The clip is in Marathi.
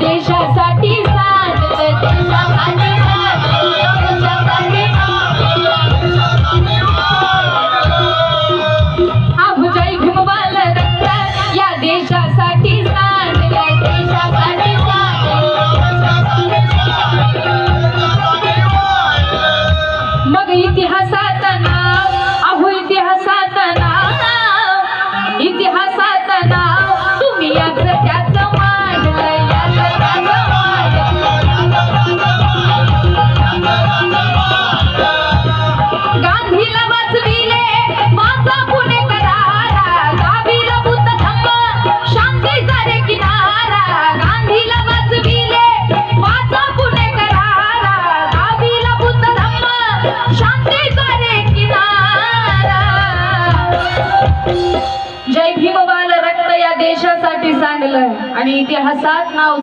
देशासाठी सांडलं, देशासाठी अबुजाई भीमवाल रक्त या देशासाठी सांडलं, देशासाठी मग इतिहासात नाव, अहो इतिहासात नाव, इतिहासात नाव तुम्ही याच त्याच मांडलं, याच त्याच गांधीला वाचविले वाचा पुणेकरारा, गावीला बुद्ध धम्म शांतीचा रे किनारा, गांधीला वाचविले वाचा पुणेकरारा, गावीला बुद्ध धम्म शांतीचा रे किनारा। जय भीमवाल रक्त या देशासाठी सांडलं आणि इतिहासात नाव